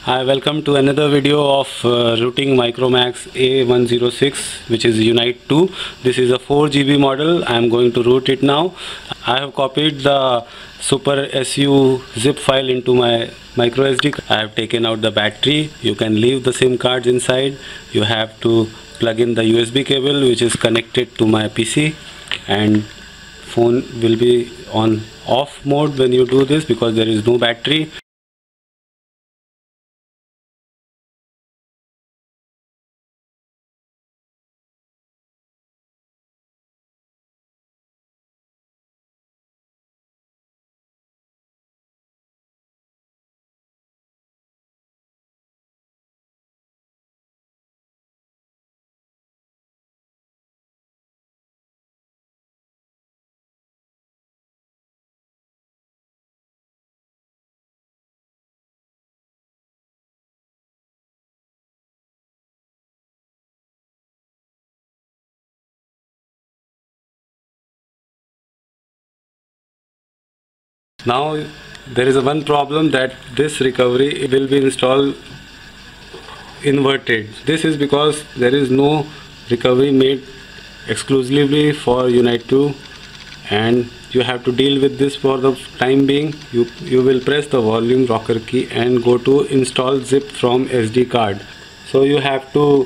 Hi, welcome to another video of rooting Micromax A106, which is Unite 2. This is a 4 GB model. I am going to root it now. I have copied the Super SU zip file into my micro SD. I have taken out the battery. You can leave the SIM cards inside. You have to plug in the USB cable which is connected to my PC, and phone will be on off mode when you do this because there is no battery. Now there is one problem, that this recovery will be installed inverted. This is because there is no recovery made exclusively for Unite 2, and you have to deal with this for the time being. You will press the volume rocker key and go to install zip from SD card. So you have to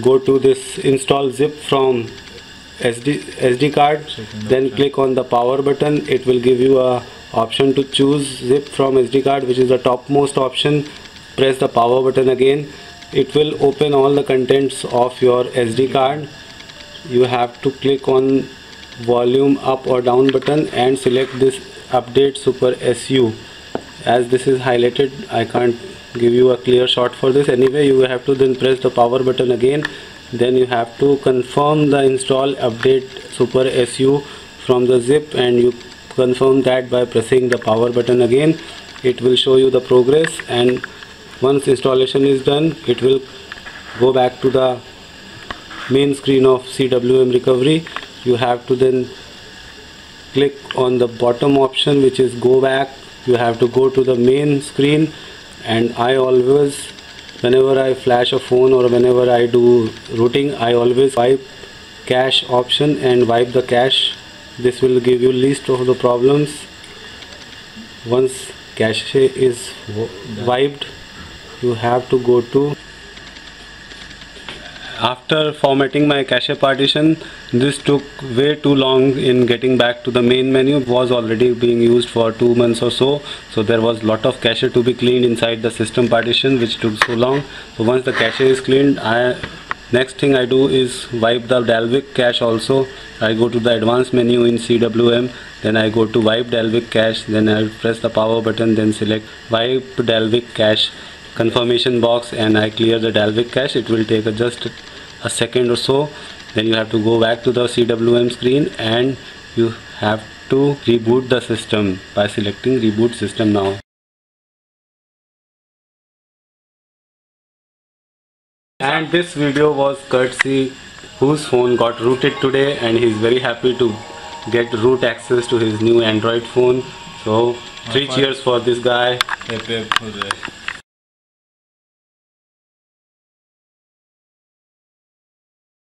go to this install zip from SD card, then click on the power button. It will give you a option to choose zip from SD card, which is the topmost option. Press the power button again. It will open all the contents of your SD card. You have to click on volume up or down button and select this update Super SU. As this is highlighted, I can't give you a clear shot for this. Anyway, you have to then press the power button again. Then you have to confirm the install update Super SU from the zip, and you confirm that by pressing the power button again. It will show you the progress, and once installation is done, it will go back to the main screen of CWM recovery. You have to then click on the bottom option, which is go back. You have to go to the main screen, and I always, whenever I flash a phone or whenever I do rooting, I always wipe cache option and wipe the cache. This will give you least of the problems. Once cache is wiped, you have to go to, after formatting my cache partition, this took way too long in getting back to the main menu. It was already being used for 2 months or so, so there was lot of cache to be cleaned inside the system partition, which took so long. So once the cache is cleaned, next thing I do is wipe the Dalvik cache also. I go to the advanced menu in CWM, then I go to wipe Dalvik cache, then I press the power button, then select wipe Dalvik cache confirmation box, and I clear the Dalvik cache. It will take just a second or so. Then you have to go back to the CWM screen and you have to reboot the system by selecting reboot system now. And this video was courtesy whose phone got rooted today, and he's very happy to get root access to his new Android phone. So 3 cheers for this guy.